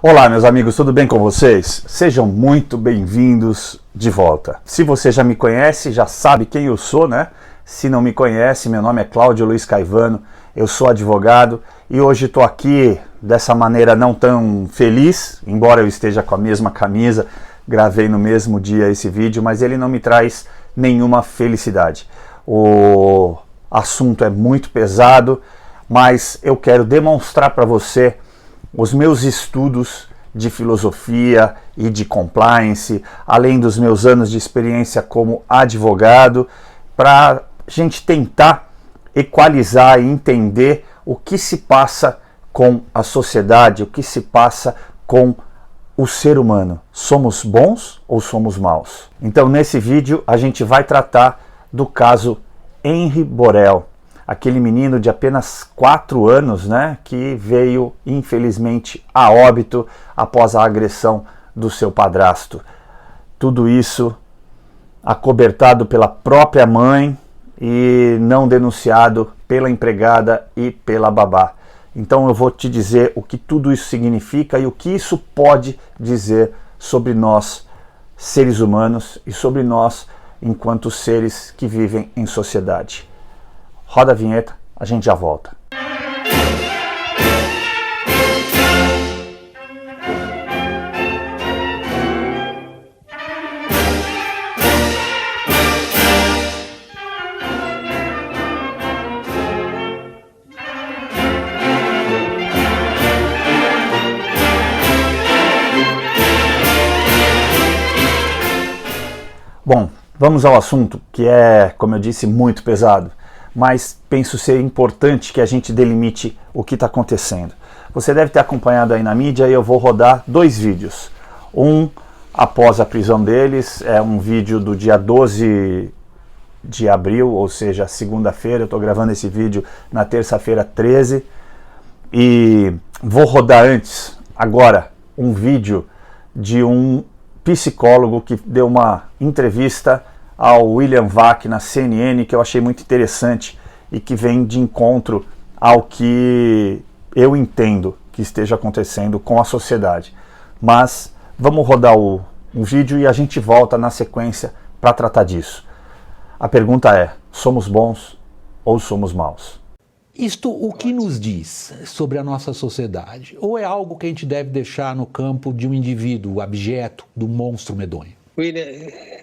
Olá, meus amigos, tudo bem com vocês? Sejam muito bem-vindos de volta. Se você já me conhece, já sabe quem eu sou, né? Se não me conhece, meu nome é Cláudio Luiz Caivano, eu sou advogado e hoje estou aqui dessa maneira não tão feliz, embora eu esteja com a mesma camisa, gravei no mesmo dia esse vídeo, mas ele não me traz nenhuma felicidade. O assunto é muito pesado, mas eu quero demonstrar para você os meus estudos de filosofia e de compliance, além dos meus anos de experiência como advogado, para a gente tentar equalizar e entender o que se passa com a sociedade, o que se passa com o ser humano. Somos bons ou somos maus? Então, nesse vídeo, a gente vai tratar do caso Henri Borel, aquele menino de apenas 4 anos, né, que veio, infelizmente, a óbito após a agressão do seu padrasto. Tudo isso acobertado pela própria mãe e não denunciado pela empregada e pela babá. Então eu vou te dizer o que tudo isso significa e o que isso pode dizer sobre nós, seres humanos, e sobre nós enquanto seres que vivem em sociedade. Roda a vinheta, a gente já volta. Bom, vamos ao assunto, que é, como eu disse, muito pesado, mas penso ser importante que a gente delimite o que está acontecendo. Você deve ter acompanhado aí na mídia e eu vou rodar 2 vídeos. Um após a prisão deles, é um vídeo do dia 12 de abril, ou seja, segunda-feira. Eu estou gravando esse vídeo na terça-feira 13. E vou rodar antes, agora, um vídeo de um psicólogo que deu uma entrevista ao William Vac na CNN, que eu achei muito interessante e que vem de encontro ao que eu entendo que esteja acontecendo com a sociedade. Mas vamos rodar um vídeo e a gente volta na sequência para tratar disso. A pergunta é: somos bons ou somos maus? Isto o que nos diz sobre a nossa sociedade? Ou é algo que a gente deve deixar no campo de um indivíduo abjeto, do monstro medonho? William,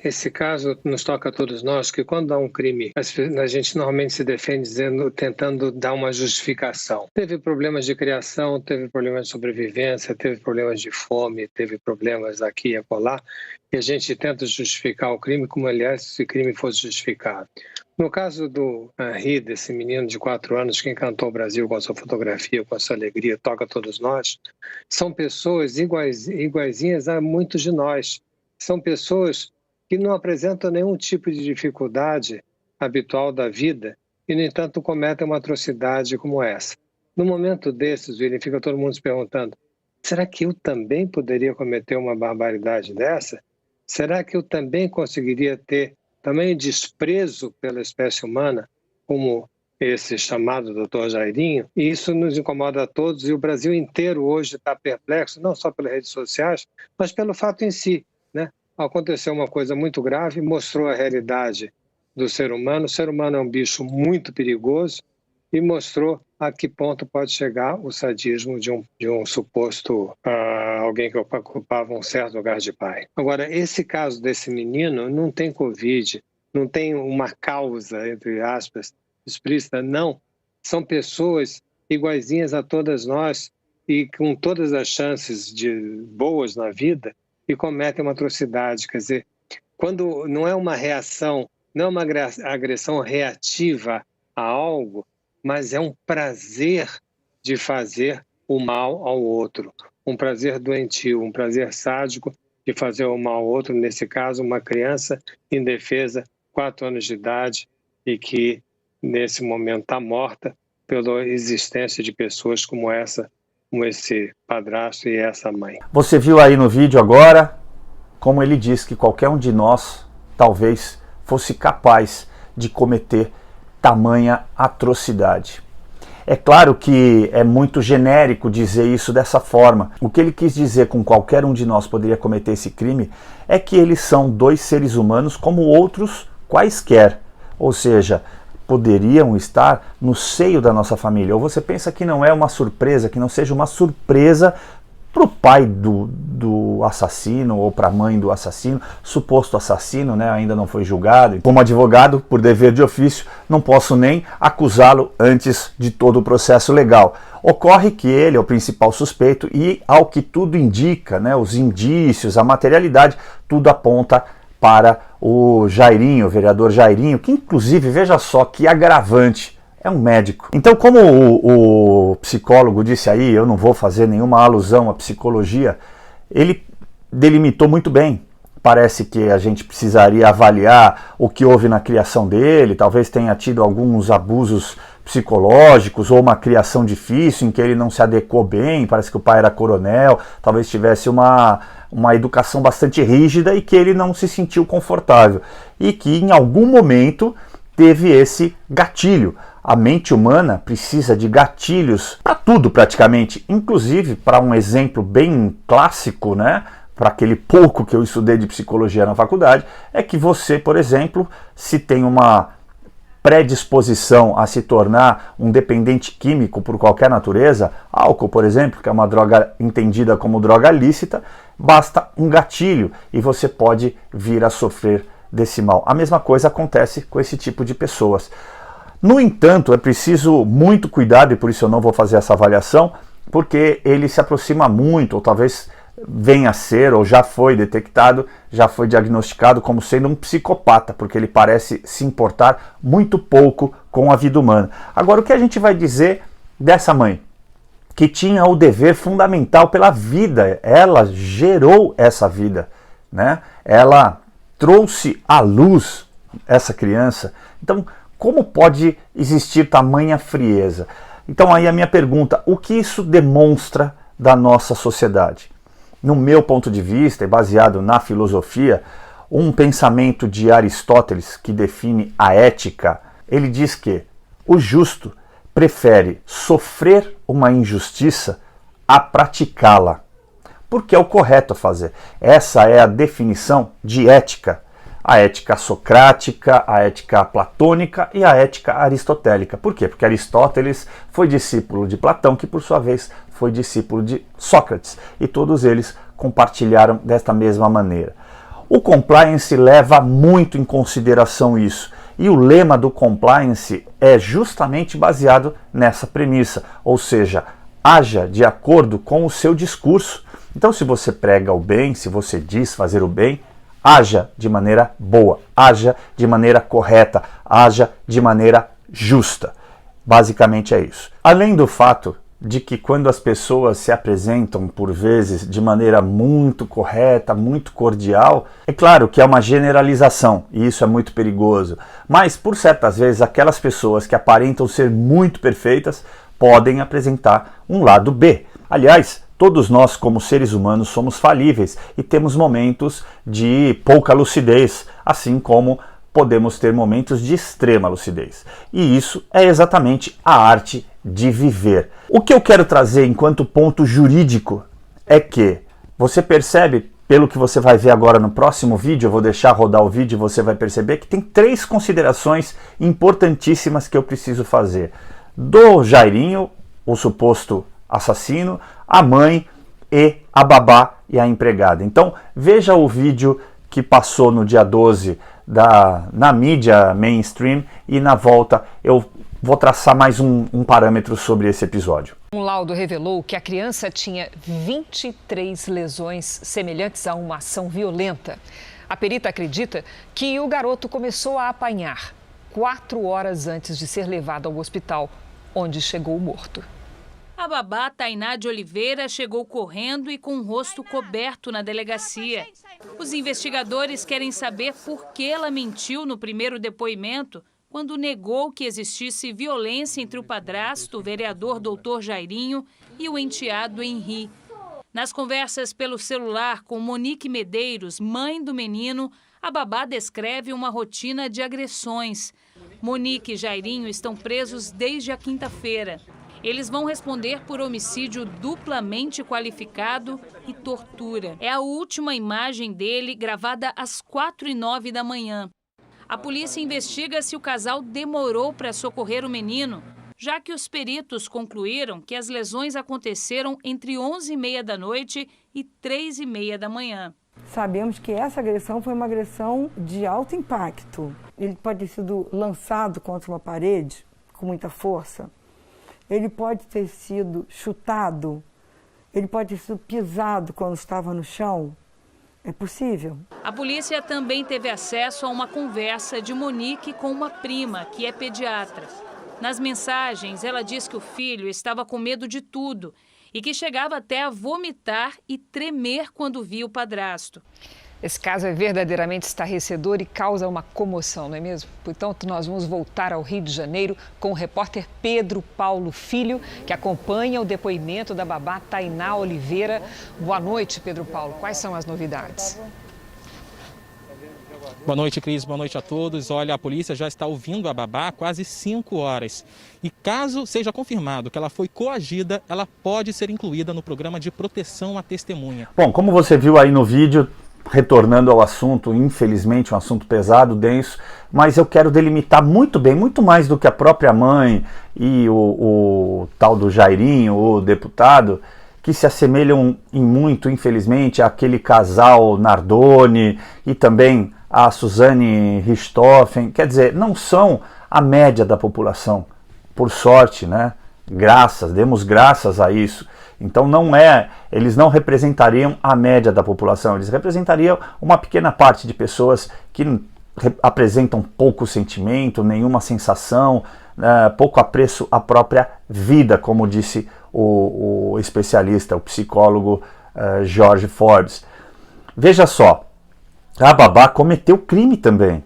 esse caso nos toca a todos nós, que quando há um crime, a gente normalmente se defende tentando dar uma justificação. Teve problemas de criação, teve problemas de sobrevivência, teve problemas de fome, teve problemas aqui e acolá, e a gente tenta justificar o crime como, aliás, se o crime fosse justificado. No caso do Henri, desse menino de 4 anos que encantou o Brasil com a sua fotografia, com a sua alegria, toca a todos nós, são pessoas iguaizinhas a muitos de nós. São pessoas que não apresentam nenhum tipo de dificuldade habitual da vida e, no entanto, cometem uma atrocidade como essa. No momento desses, William, fica todo mundo se perguntando: será que eu também poderia cometer uma barbaridade dessa? Será que eu também conseguiria ter tamanho desprezo pela espécie humana como esse chamado Dr. Jairinho? E isso nos incomoda a todos, e o Brasil inteiro hoje está perplexo, não só pelas redes sociais, mas pelo fato em si. Aconteceu uma coisa muito grave, mostrou a realidade do ser humano. O ser humano é um bicho muito perigoso e mostrou a que ponto pode chegar o sadismo de um suposto alguém que ocupava um certo lugar de pai. Agora, esse caso desse menino não tem Covid, não tem uma causa, entre aspas, explícita, não. São pessoas iguaizinhas a todas nós e com todas as chances boas na vida, e cometem uma atrocidade. Quer dizer, quando não é uma reação, não é uma agressão reativa a algo, mas é um prazer de fazer o mal ao outro, um prazer doentio, um prazer sádico de fazer o mal ao outro, nesse caso uma criança indefesa, 4 anos de idade, e que nesse momento está morta pela existência de pessoas como essa, como esse padrasto e essa mãe. Você viu aí no vídeo agora como ele diz que qualquer um de nós talvez fosse capaz de cometer tamanha atrocidade. É claro que é muito genérico dizer isso dessa forma. O que ele quis dizer com qualquer um de nós poderia cometer esse crime é que eles são dois seres humanos como outros quaisquer. Ou seja, poderiam estar no seio da nossa família. Ou você pensa que não é uma surpresa, que não seja uma surpresa para o pai do assassino ou para a mãe do assassino, suposto assassino, né, ainda não foi julgado. Como advogado, por dever de ofício, não posso nem acusá-lo antes de todo o processo legal. Ocorre que ele é o principal suspeito e, ao que tudo indica, né, os indícios, a materialidade, tudo aponta para o Jairinho, o vereador Jairinho, que inclusive, veja só que agravante, é um médico. Então, como o psicólogo disse aí, eu não vou fazer nenhuma alusão à psicologia, ele delimitou muito bem. Parece que a gente precisaria avaliar o que houve na criação dele, talvez tenha tido alguns abusos psicológicos ou uma criação difícil em que ele não se adequou bem, parece que o pai era coronel, talvez tivesse uma educação bastante rígida e que ele não se sentiu confortável e que em algum momento teve esse gatilho. A mente humana precisa de gatilhos para tudo praticamente, inclusive para um exemplo bem clássico, né? Para aquele pouco que eu estudei de psicologia na faculdade, é que você, por exemplo, se tem uma predisposição a se tornar um dependente químico por qualquer natureza, álcool, por exemplo, que é uma droga entendida como droga lícita, basta um gatilho e você pode vir a sofrer desse mal. A mesma coisa acontece com esse tipo de pessoas. No entanto, é preciso muito cuidado, e por isso eu não vou fazer essa avaliação, porque ele se aproxima muito, ou talvez venha a ser, ou já foi detectado, já foi diagnosticado como sendo um psicopata, porque ele parece se importar muito pouco com a vida humana. Agora, o que a gente vai dizer dessa mãe? Que tinha o dever fundamental pela vida, ela gerou essa vida, né? Ela trouxe à luz essa criança. Então, como pode existir tamanha frieza? Então aí a minha pergunta, o que isso demonstra da nossa sociedade? No meu ponto de vista, e baseado na filosofia, um pensamento de Aristóteles que define a ética, ele diz que o justo prefere sofrer uma injustiça a praticá-la, porque é o correto a fazer. Essa é a definição de ética. A ética socrática, a ética platônica e a ética aristotélica. Por quê? Porque Aristóteles foi discípulo de Platão, que por sua vez foi discípulo de Sócrates, e todos eles compartilharam desta mesma maneira. O compliance leva muito em consideração isso, e o lema do compliance é justamente baseado nessa premissa, ou seja, haja de acordo com o seu discurso. Então, se você prega o bem, se você diz fazer o bem, haja de maneira boa, haja de maneira correta, haja de maneira justa. Basicamente é isso. Além do fato de que quando as pessoas se apresentam, por vezes, de maneira muito correta, muito cordial, é claro que é uma generalização, e isso é muito perigoso. Mas, por certas vezes, aquelas pessoas que aparentam ser muito perfeitas podem apresentar um lado B. Aliás, todos nós, como seres humanos, somos falíveis e temos momentos de pouca lucidez, assim como podemos ter momentos de extrema lucidez. E isso é exatamente a arte de viver. O que eu quero trazer enquanto ponto jurídico é que você percebe, pelo que você vai ver agora no próximo vídeo, eu vou deixar rodar o vídeo e você vai perceber que tem 3 considerações importantíssimas que eu preciso fazer. Do Jairinho, o suposto assassino, a mãe e a babá e a empregada. Então veja o vídeo que passou no dia 12 na mídia mainstream e na volta eu vou traçar mais um parâmetro sobre esse episódio. Um laudo revelou que a criança tinha 23 lesões semelhantes a uma ação violenta. A perita acredita que o garoto começou a apanhar 4 horas antes de ser levado ao hospital, onde chegou morto. A babá Tainá de Oliveira chegou correndo e com o rosto coberto na delegacia. Os investigadores querem saber por que ela mentiu no primeiro depoimento, quando negou que existisse violência entre o padrasto, o vereador Dr. Jairinho, e o enteado Henri. Nas conversas pelo celular com Monique Medeiros, mãe do menino, a babá descreve uma rotina de agressões. Monique e Jairinho estão presos desde a quinta-feira. Eles vão responder por homicídio duplamente qualificado e tortura. É a última imagem dele gravada às 4h09 da manhã. A polícia investiga se o casal demorou para socorrer o menino, já que os peritos concluíram que as lesões aconteceram entre 11h30 da noite e 3h30 da manhã. Sabemos que essa agressão foi uma agressão de alto impacto. Ele pode ter sido lançado contra uma parede com muita força. Ele pode ter sido chutado. Ele pode ter sido pisado quando estava no chão. É possível. A polícia também teve acesso a uma conversa de Monique com uma prima, que é pediatra. Nas mensagens, ela diz que o filho estava com medo de tudo e que chegava até a vomitar e tremer quando via o padrasto. Esse caso é verdadeiramente estarrecedor e causa uma comoção, não é mesmo? Portanto, nós vamos voltar ao Rio de Janeiro com o repórter Pedro Paulo Filho, que acompanha o depoimento da babá Tainá Oliveira. Boa noite, Pedro Paulo. Quais são as novidades? Boa noite, Cris. Boa noite a todos. Olha, a polícia já está ouvindo a babá há quase 5 horas. E caso seja confirmado que ela foi coagida, ela pode ser incluída no programa de proteção à testemunha. Bom, como você viu aí no vídeo, retornando ao assunto, infelizmente um assunto pesado, denso, mas eu quero delimitar muito bem, muito mais do que a própria mãe e o tal do Jairinho, o deputado, que se assemelham em muito, infelizmente, àquele casal Nardoni e também a Suzane Richthofen. Quer dizer, não são a média da população, por sorte, né? Demos graças a isso. Então eles não representariam a média da população, eles representariam uma pequena parte de pessoas que apresentam pouco sentimento, nenhuma sensação, pouco apreço à própria vida, como disse o especialista, o psicólogo George Forbes. Veja só, a babá cometeu crime também.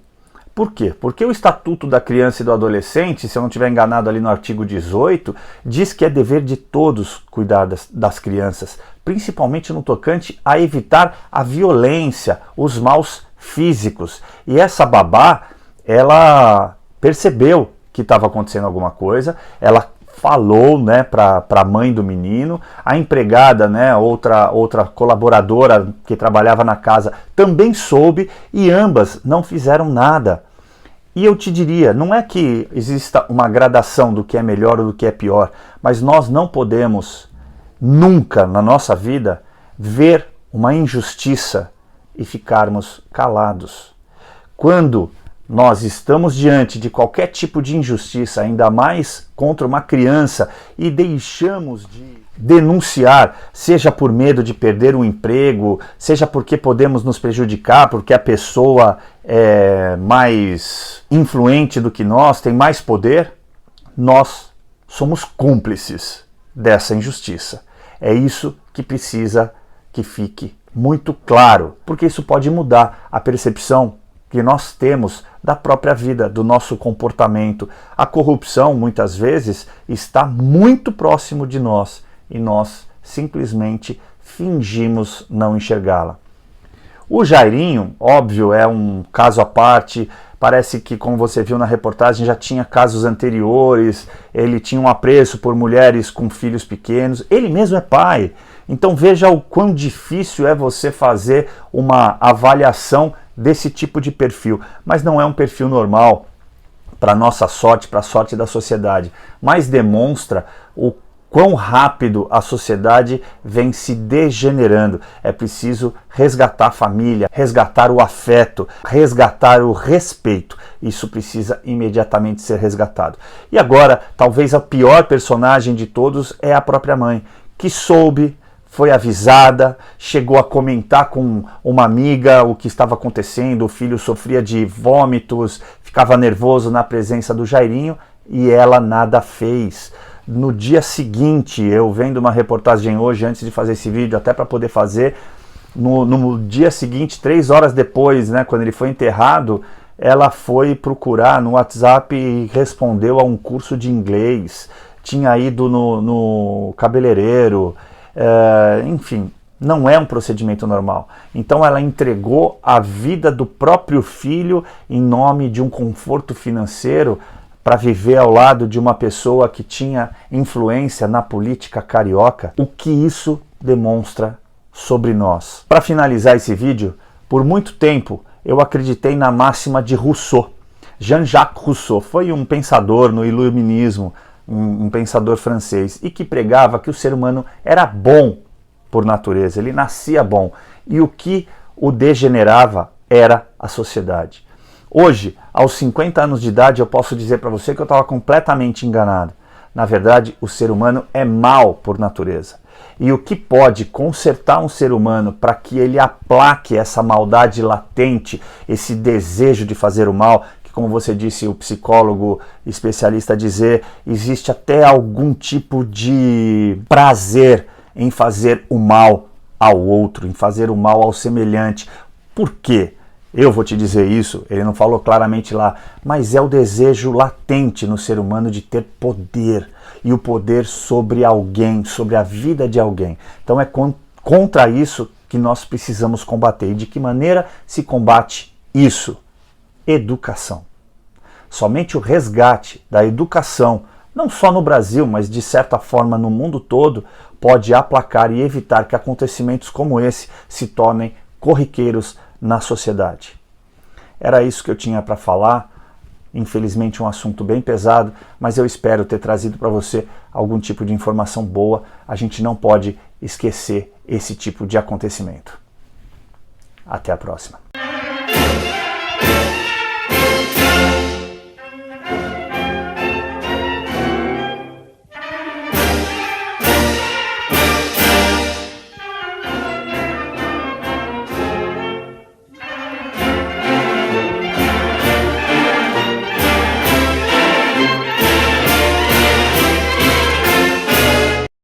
Por quê? Porque o Estatuto da Criança e do Adolescente, se eu não estiver enganado ali no artigo 18, diz que é dever de todos cuidar das crianças, principalmente no tocante a evitar a violência, os maus físicos. E essa babá, ela percebeu que estava acontecendo alguma coisa, ela falou, né, para a mãe do menino, a empregada, né, outra colaboradora que trabalhava na casa, também soube e ambas não fizeram nada. E eu te diria, não é que exista uma gradação do que é melhor ou do que é pior, mas nós não podemos nunca na nossa vida ver uma injustiça e ficarmos calados. Quando nós estamos diante de qualquer tipo de injustiça, ainda mais contra uma criança, e deixamos de denunciar, seja por medo de perder um emprego, seja porque podemos nos prejudicar, porque a pessoa é mais influente do que nós, tem mais poder, nós somos cúmplices dessa injustiça. É isso que precisa que fique muito claro, porque isso pode mudar a percepção que nós temos da própria vida, do nosso comportamento. A corrupção, muitas vezes, está muito próximo de nós e nós simplesmente fingimos não enxergá-la. O Jairinho, óbvio, é um caso à parte. Parece que, como você viu na reportagem, já tinha casos anteriores, ele tinha um apreço por mulheres com filhos pequenos, ele mesmo é pai. Então veja o quão difícil é você fazer uma avaliação desse tipo de perfil, mas não é um perfil normal para nossa sorte, para a sorte da sociedade, mas demonstra o quão rápido a sociedade vem se degenerando. É preciso resgatar a família, resgatar o afeto, resgatar o respeito. Isso precisa imediatamente ser resgatado. E agora, talvez a pior personagem de todos é a própria mãe, que soube, foi avisada, chegou a comentar com uma amiga o que estava acontecendo, o filho sofria de vômitos, ficava nervoso na presença do Jairinho e ela nada fez. No dia seguinte, eu vendo uma reportagem hoje, antes de fazer esse vídeo, até para poder fazer, no dia seguinte, 3 horas depois, né, quando ele foi enterrado, ela foi procurar no WhatsApp e respondeu a um curso de inglês, tinha ido no cabeleireiro, enfim, não é um procedimento normal. Então ela entregou a vida do próprio filho em nome de um conforto financeiro para viver ao lado de uma pessoa que tinha influência na política carioca, o que isso demonstra sobre nós. Para finalizar esse vídeo, por muito tempo eu acreditei na máxima de Rousseau. Jean-Jacques Rousseau foi um pensador no iluminismo, um pensador francês, e que pregava que o ser humano era bom por natureza, ele nascia bom, e o que o degenerava era a sociedade. Hoje, aos 50 anos de idade, eu posso dizer para você que eu estava completamente enganado. Na verdade, o ser humano é mau por natureza. E o que pode consertar um ser humano para que ele aplaque essa maldade latente, esse desejo de fazer o mal, que, como você disse, o psicólogo especialista dizer, existe até algum tipo de prazer em fazer o mal ao outro, em fazer o mal ao semelhante. Por quê? Eu vou te dizer isso, ele não falou claramente lá, mas é o desejo latente no ser humano de ter poder, e o poder sobre alguém, sobre a vida de alguém. Então é contra isso que nós precisamos combater. E de que maneira se combate isso? Educação. Somente o resgate da educação, não só no Brasil, mas de certa forma no mundo todo, pode aplacar e evitar que acontecimentos como esse se tornem corriqueiros na sociedade. Era isso que eu tinha para falar. Infelizmente um assunto bem pesado, mas eu espero ter trazido para você algum tipo de informação boa. A gente não pode esquecer esse tipo de acontecimento. Até a próxima.